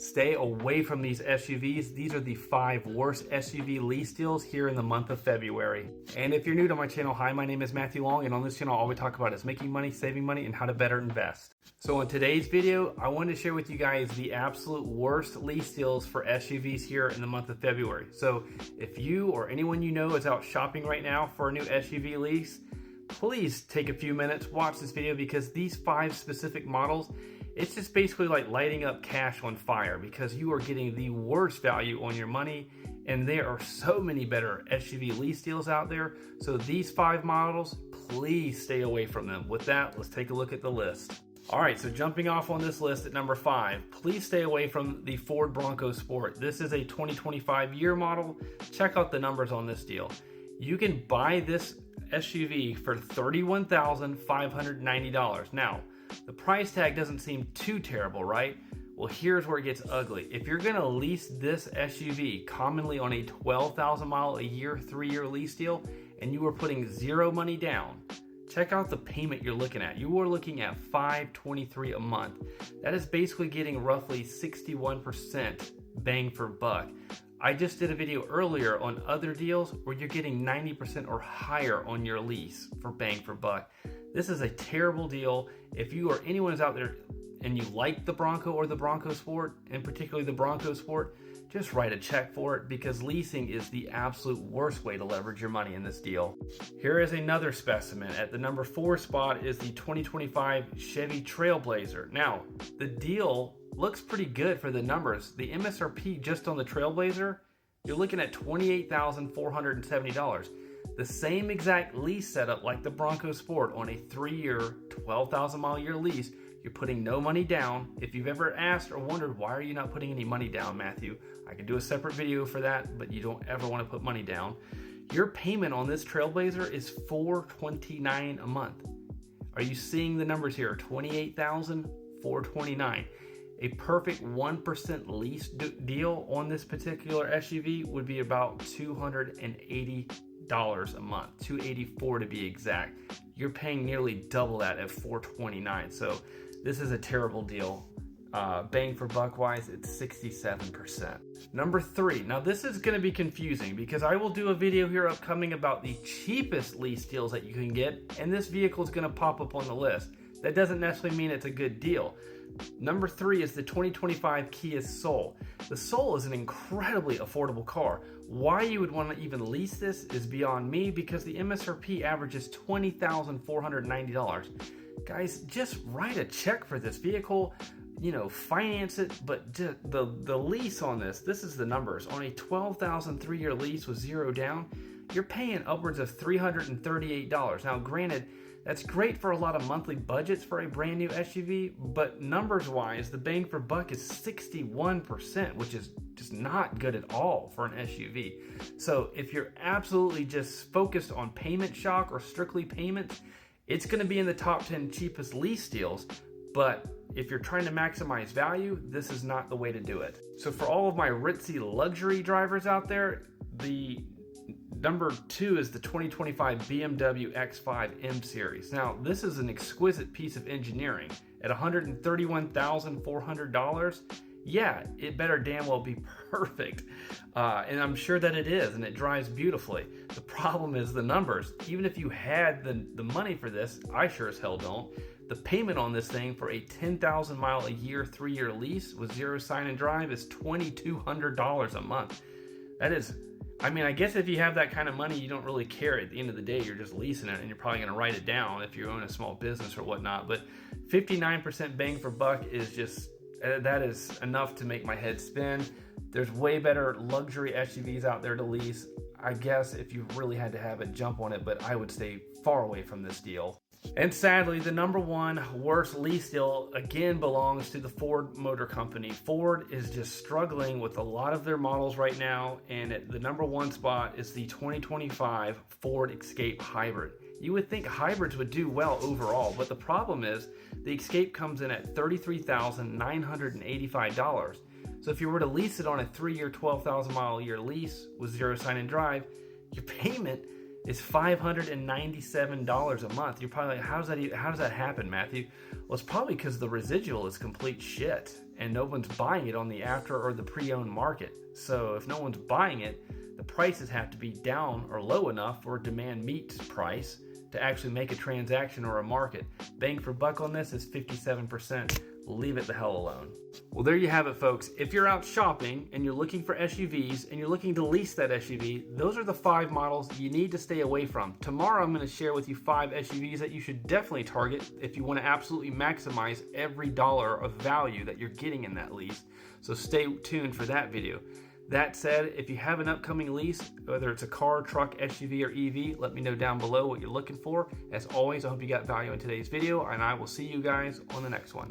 Stay away from these SUVs. These are the 5 worst SUV lease deals here in the month of February. And if you're new to my channel, hi, my name is Matthew Long, and on this channel all we talk about is making money, saving money, and how to better invest. So in today's video, I wanted to share with you guys the absolute worst lease deals for SUVs here in the month of February. So if you or anyone you know is out shopping right now for a new SUV lease, please take a few minutes, watch this video, because these 5 specific models, it's just basically like lighting up cash on fire, because you are getting the worst value on your money, and there are so many better SUV lease deals out there. So these 5 models, please stay away from them. With that, let's take a look at the list. All right, so jumping off on this list at number 5, please stay away from the Ford Bronco Sport. This is a 2025 year model. Check out the numbers on this deal. You can buy this SUV for $31,590. Now, the price tag doesn't seem too terrible, right? Well, here's where it gets ugly. If you're gonna lease this SUV commonly on a 12,000 mile a year, 3-year lease deal, and you are putting 0 money down, check out the payment you're looking at. You are looking at $523 a month. That is basically getting roughly 61% bang for buck. I just did a video earlier on other deals where you're getting 90% or higher on your lease for bang for buck. This is a terrible deal. If you or anyone is out there and you like the Bronco or the Bronco Sport, and particularly the Bronco Sport, just write a check for it, because leasing is the absolute worst way to leverage your money in this deal. Here is another specimen. At the number 4 spot is the 2025 Chevy Trailblazer. Now, the deal looks pretty good for the numbers. The MSRP just on the Trailblazer, you're looking at $28,470. The same exact lease setup like the Bronco Sport on a 3-year, 12,000 mile a year lease. You're putting no money down. If you've ever asked or wondered, why are you not putting any money down, Matthew? I can do a separate video for that, but you don't ever want to put money down. Your payment on this Trailblazer is $429 a month. Are you seeing the numbers here? $28,429. A perfect 1% lease deal on this particular SUV would be about $280 a month, $284 to be exact. You're paying nearly double that at $429. So this is a terrible deal. Bang for buck wise, it's 67%. Number 3. Now this is going to be confusing, because I will do a video here upcoming about the cheapest lease deals that you can get, and this vehicle is going to pop up on the list. That doesn't necessarily mean it's a good deal. Number 3 is the 2025 Kia Soul. The Soul is an incredibly affordable car. Why you would want to even lease this is beyond me, because the MSRP averages $20,490. Guys, just write a check for this vehicle, finance it, but the lease on this is the numbers. On a 12,000 3-year lease with 0 down, you're paying upwards of $338. Now, granted, that's great for a lot of monthly budgets for a brand new SUV, but numbers wise, the bang for buck is 61%, which is just not good at all for an SUV. So if you're absolutely just focused on payment shock or strictly payments, it's going to be in the top 10 cheapest lease deals. But if you're trying to maximize value, this is not the way to do it. So for all of my ritzy luxury drivers out there, the number 2 is the 2025 BMW X5 M Series. Now, this is an exquisite piece of engineering. At $131,400, yeah, it better damn well be perfect. And I'm sure that it is, and it drives beautifully. The problem is the numbers. Even if you had the money for this, I sure as hell don't. The payment on this thing for a 10,000 mile a year, 3-year lease with 0 sign and drive is $2,200 a month. That is, I guess if you have that kind of money, you don't really care. At the end of the day, you're just leasing it, and you're probably going to write it down if you own a small business or whatnot. But 59% bang for buck is just, that is enough to make my head spin. There's way better luxury SUVs out there to lease. I guess if you really had to have it, jump on it, but I would stay far away from this deal. And sadly, the number 1 worst lease deal again belongs to the Ford Motor Company. Ford is just struggling with a lot of their models right now, and at the number 1 spot is the 2025 Ford Escape Hybrid. You would think hybrids would do well overall, but the problem is the Escape comes in at $33,985. So if you were to lease it on a 3-year, 12,000 mile a year lease with 0 sign and drive, your payment is $597 a month. You're probably like, how does that happen, Matthew? Well, it's probably because the residual is complete shit and no one's buying it on the after or the pre-owned market. So if no one's buying it, the prices have to be down or low enough for demand meets price to actually make a transaction or a market. Bang for buck on this is 57%. Leave it the hell alone. Well, there you have it, folks. If you're out shopping and you're looking for SUVs and you're looking to lease that SUV, those are the 5 models you need to stay away from. Tomorrow, I'm going to share with you 5 SUVs that you should definitely target if you want to absolutely maximize every dollar of value that you're getting in that lease. So stay tuned for that video. That said, if you have an upcoming lease, whether it's a car, truck, SUV, or EV, let me know down below what you're looking for. As always, I hope you got value in today's video, and I will see you guys on the next one.